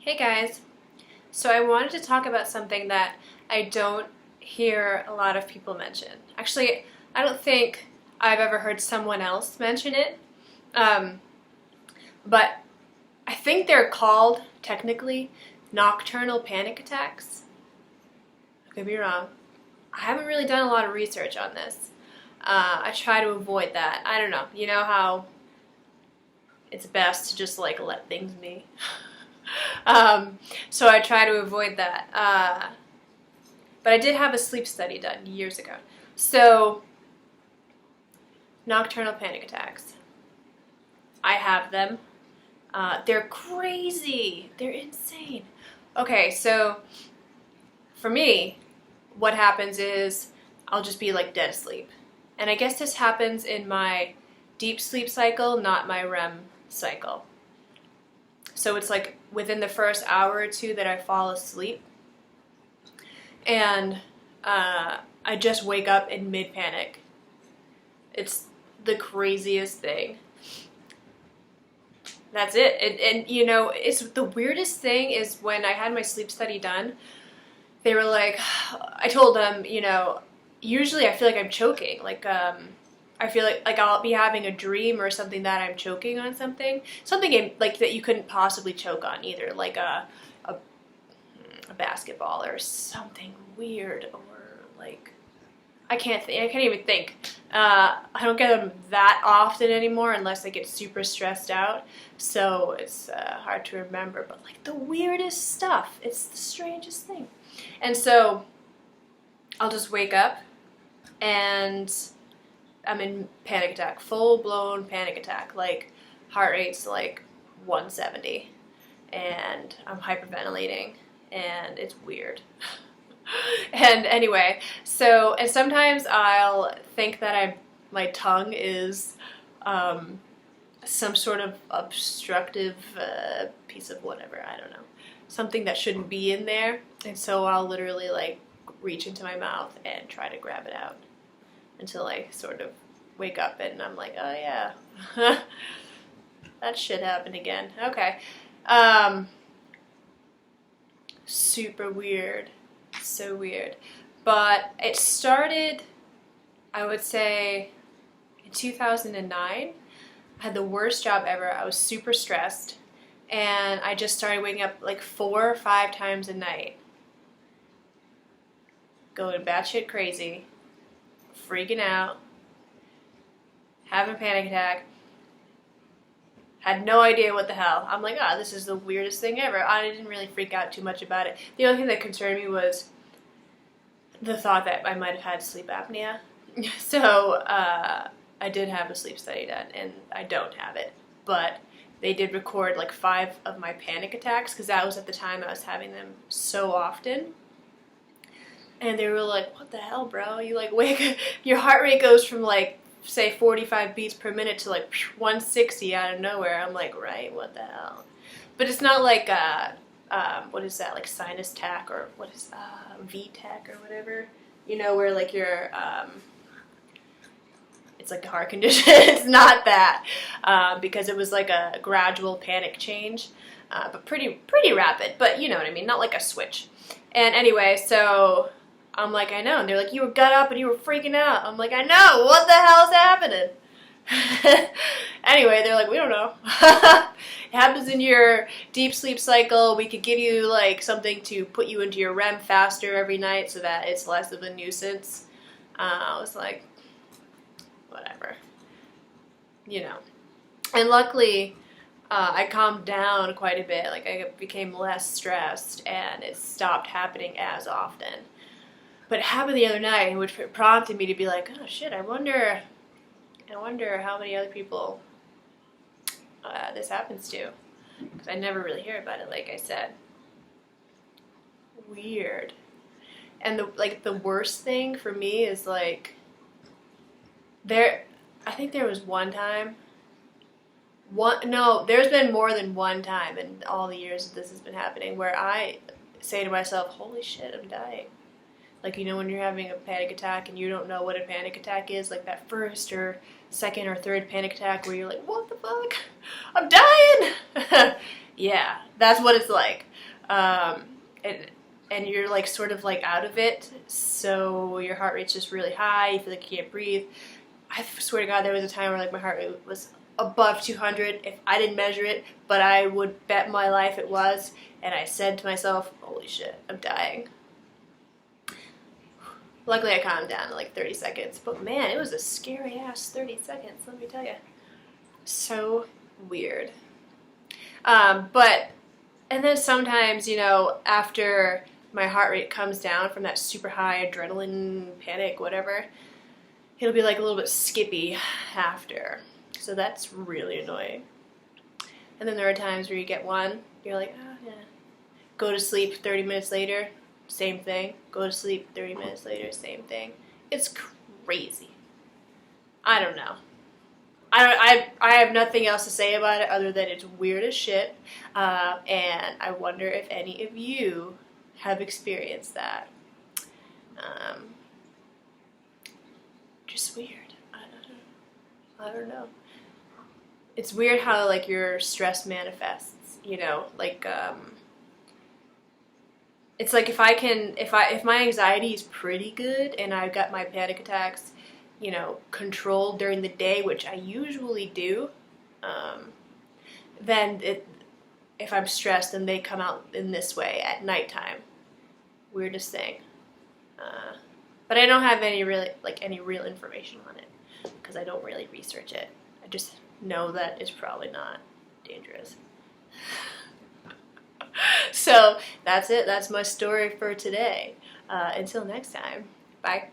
Hey guys, so I wanted to talk about something that I don't hear a lot of people mention. Actually, I don't think I've ever heard someone else mention it, um, but I think they're called, technically, nocturnal panic attacks. I could be wrong. I haven't really done a lot of research on this. I try to avoid that. I don't know. You know how it's best to just like let things be? So I try to avoid that. But I did have a sleep study done years ago. So, nocturnal panic attacks. I have them. They're crazy. They're insane. Okay, so for me, what happens is I'll just be like dead asleep. And I guess this happens in my deep sleep cycle, not my REM cycle. So it's like within the first hour or two that I fall asleep. And I just wake up in mid-panic. It's the craziest thing. That's it. And you know, it's the weirdest thing is when I had my sleep study done, they were like, I told them, you know, usually I feel like I'm choking. I feel like I'll be having a dream or something that I'm choking on something like that you couldn't possibly choke on either, like a basketball or something weird, or like I can't even think. I don't get them that often anymore unless I get super stressed out, so it's hard to remember. But like the weirdest stuff, it's the strangest thing, and so I'll just wake up and I'm in panic attack, full-blown panic attack, like heart rate's like 170 and I'm hyperventilating and it's weird. And anyway, and sometimes I'll think that my tongue is some sort of obstructive piece of whatever, I don't know, something that shouldn't be in there, and so I'll literally like reach into my mouth and try to grab it out until I sort of wake up and I'm like, oh yeah, that shit happened again. Okay. Super weird. So weird. But it started, I would say, in 2009. I had the worst job ever. I was super stressed. And I just started waking up like 4 or 5 times a night. Going batshit crazy. Freaking out. Having a panic attack. Had no idea what the hell. I'm like, this is the weirdest thing ever. I didn't really freak out too much about it. The only thing that concerned me was the thought that I might have had sleep apnea. So I did have a sleep study done, and I don't have it. But they did record like 5 of my panic attacks, because that was at the time I was having them so often. And they were like, what the hell, bro? You like your heart rate goes from like, say 45 beats per minute to like 160 out of nowhere. I'm like, right, what the hell? But it's not like what is that, like sinus tach, or what is V-tach or whatever, you know, where like you're it's like a heart condition. It's not that, because it was like a gradual panic change, but pretty rapid, but you know what I mean, not like a switch. And anyway, so I'm like, I know. And they're like, you got up and you were freaking out. I'm like, I know. What the hell is happening? Anyway, they're like, we don't know. It happens in your deep sleep cycle. We could give you like something to put you into your REM faster every night so that it's less of a nuisance. I was like, whatever. You know. And luckily, I calmed down quite a bit. Like I became less stressed and it stopped happening as often. But it happened the other night, which prompted me to be like, oh shit, I wonder how many other people this happens to. Because I never really hear about it, like I said. Weird. And the worst thing for me is like, I think there was one time, there's been more than one time in all the years that this has been happening where I say to myself, holy shit, I'm dying. Like, you know, when you're having a panic attack and you don't know what a panic attack is, like that first or second or third panic attack where you're like, what the fuck? I'm dying! Yeah, that's what it's like. um, and and you're like sort of like out of it, so your heart rate's just really high. You feel like you can't breathe. I swear to God, there was a time where like my heart rate was above 200. If I didn't measure it, but I would bet my life it was. And I said to myself, "Holy shit, I'm dying." Luckily, I calmed down in like 30 seconds. But man, it was a scary ass 30 seconds. Let me tell you, so weird. But and then sometimes, after my heart rate comes down from that super high adrenaline, panic, whatever, it'll be like a little bit skippy after. So that's really annoying. And then there are times where you get one, you're like, oh yeah. Go to sleep 30 minutes later, same thing. Go to sleep 30 minutes later, same thing. It's crazy. I don't know. I have nothing else to say about it other than it's weird as shit. And I wonder if any of you have experienced that. Just weird. I don't know. It's weird how like your stress manifests. It's like if my anxiety is pretty good and I've got my panic attacks, controlled during the day, which I usually do, then if I'm stressed, then they come out in this way at nighttime. Weirdest thing. But I don't have any real information on it because I don't really research it. I just know that it's probably not dangerous. So that's it. That's my story for today. Until next time. Bye.